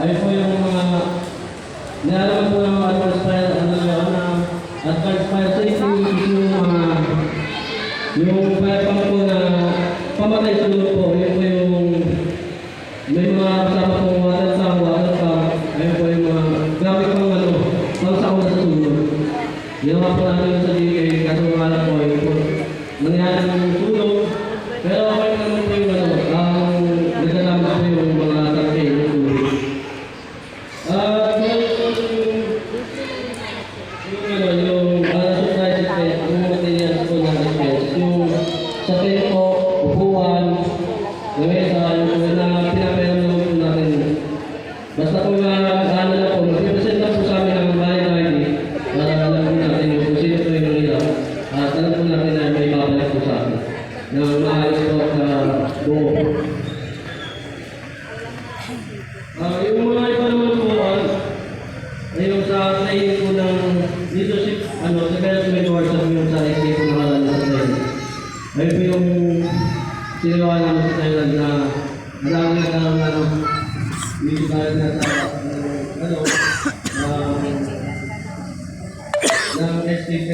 Ayun po yung mga nalaman po ng advanced fire, advanced fire safety yung fire pump po na pamatay sa lulo po. Yun po yung may mga kasama po water pump. Ayun po yung mga gamit pang pang sauna sa sulo. Ginawa po namin sa DK, kaso nga lang po yun po nangyari ng tulong. Pero okay naman po yung nagkalaman po yung mga tangke yung tulong. Yung supply system, yung materials po na defense, yung sa tempo, upuan, lamesa, yung na pinapayang naman po natin. Basta po na po, mag-represent lang po sa amin ang bahay para alam po natin yung kung sino po yung nangyayari. At alam po natin na may babalik po sa akin na maayos po at buo. Yung mga iba naman po, ayun sa training po ng leadership, development workshop yung sa SK po nakalala sa training. Ayun po yung sinawa namin sa Thailand na marami na hindi balik na sa ng SK.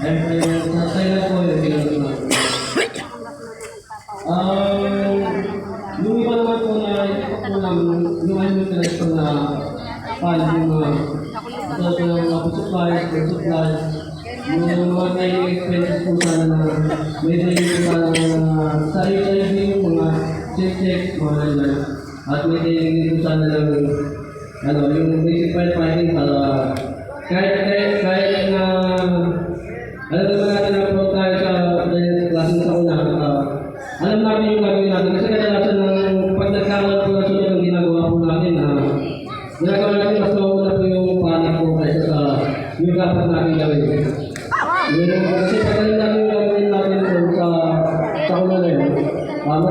Ayun po yung sa Thailand po yung ginagawa. Yung iba naman po na yung ano talaga po na paano yung mga supplies, yung mga training expenses po sana na may training po sana na sa HIV yung mga check, mga ganyan. At may training din po sana ng yung basic firefighting para kahit na alam naman natin na po tayo sa klaseng sa una. Alam natin yung gagawin natin kasi kadalasan ng pag nagkakaroon po na sunod ang ginagawa po natin ginagawa natin mas mauna po yung panic po kaysa sa yung dapat natin gawin. Kasi pag alam natin yung gagawin natin sa una na yun, mas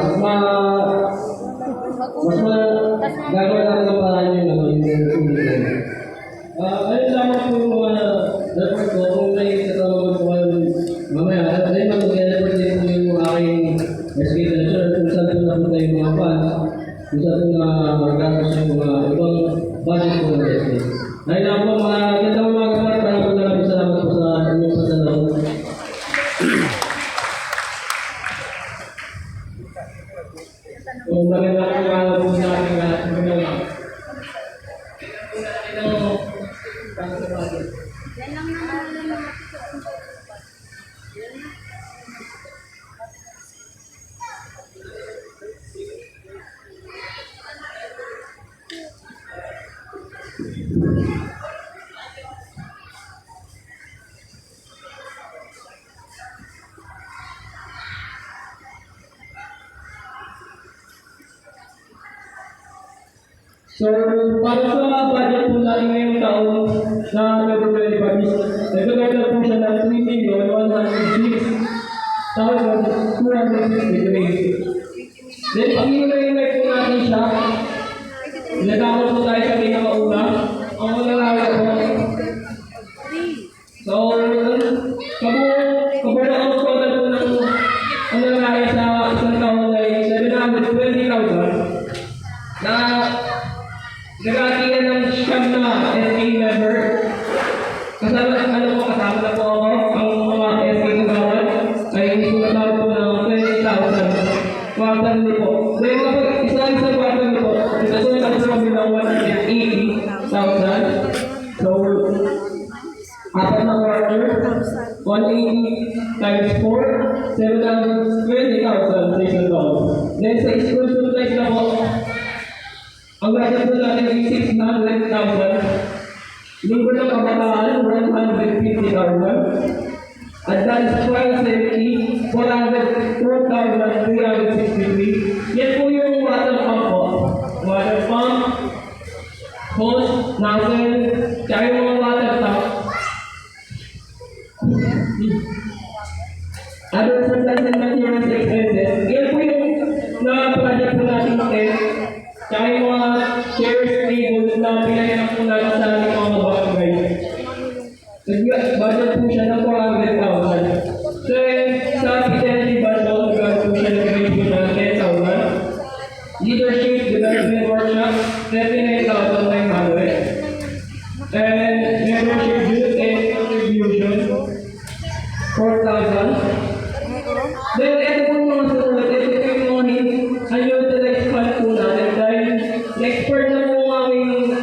gagawa natin ang paraan yung sulit na yun. Ayun lamang po yung mga report ko kung may katawag po kayo mamaya. Ayun mag-report din po yung aking SK Treasure kung saan po napunta yung mga funds, kung saan po magagastos yung mga ibang budget po ng SK. Ayun lang po mga gandang mga kapatid, para po namin salamat po sa inyong pasalawag. Kung maganda po mga po sa aking magandang So, para sa budget po natin ngayong taon na February 25, nagkakaroon po siya ng 3,106,253. Then, pag i-rate po natin siya, nagkakaroon po tayo sa pinakauna. Ang malalala po. So, kabuo ang total po ng ang nalalaya sa isang taon ay 720,000 na nag-aatingan ng siyam na SK member. Kasama na po ako, ang mga SK kagawan ay sulat po ng 20,000 quarterly po. So yung kapag isa-isa quarterly po, nasulat po kami ng 180,000. So, apat na quarter, 180 times 4, 720,000 Jason Dog. Then sa school supplies na po, ang budget po natin ay 600,000. Linggo ng kabataan, 150,000. Advanced fire safety, 404,363. Yan po yung water pump po. Water pump, hose, nozzle, tsaka yung mga water tap. Other supplies and materials expenses. Yan po yung na-project po natin tsaka yung mga chairs, tables na pinayanap po natin sa ating mga bagay. Nag-budget po siya ng 400,000. So, sa fidelity budget, nag-budget po siya ng 10,000. Leadership Leadership Development Workshop, 39,900. And membership dues and contribution, 4,000. Then, ito po mga sumunod, ito po yung mga unutilized fund po natin dahil expert na po ang aming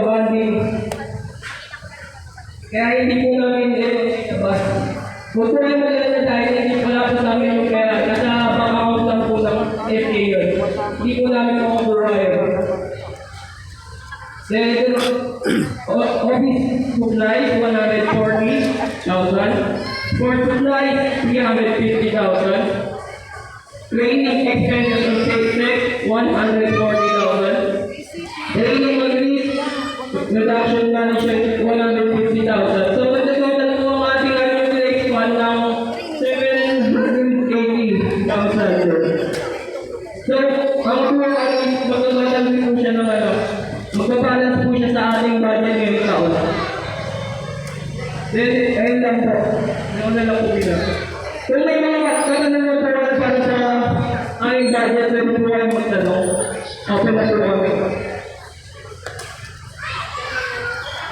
bonding. Kaya hindi po namin huwag po namin maganda dahil hindi wala po namin yung pera. Nasa bank account lang po ng FA yun. Hindi po namin makaburaya. Then, office supplies, 140,000. Sport supplies, 350,000. Training expenses on safety, 140,000. Training agrees, reduction management, 150,000. So, nagtotal po ang ating unutilized fund ng 780,000. So, ang po magbabalance po siya ng magbabalance po siya sa ating budget ngayong taon. Then, ayun lang po. Nauna lang po bila. Kung may mga katanungan para sa aming budget, pwede po kayo magtanong. Open na po kami.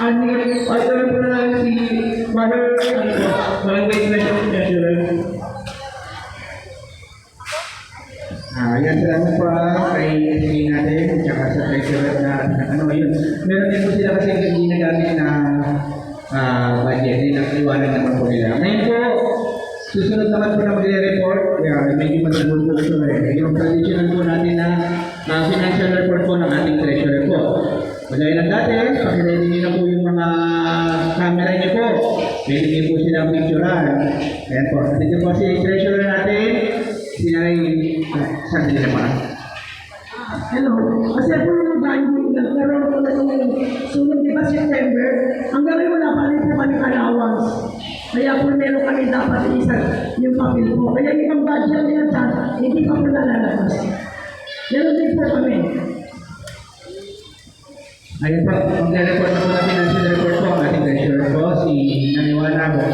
Ito po na lang si Mother, Barangay Special Treasurer. Yan, salamat po kay SB natin, tsaka sa treasurer na yun. Meron din po sila kasi hindi nagamit na budget, hindi nakaliwanag naman po nila. Ngayon po, susunod naman po na magre-report, medyo matagol po ito yung traditional po natin na financial report po ng ating treasurer po. Magaya ng dati, pakiready niyo na po yung mga camera niyo po. Pwede niyo po silang picturean. Ayan po, dito po si treasurer natin, sinay saan nila pa? Hello. Kasi po yung binding, nagkaroon ko na yung sunod, di ba, September, hanggang ngayon wala pa rin po kami allowance. Kaya po meron kami dapat isa yung papel po. Kaya yung budget nila dyan, hindi pa po nalalabas. Meron din po kami. Ayun po, magre-report na po na financial report po ang ating treasurer po, si Naniwana po.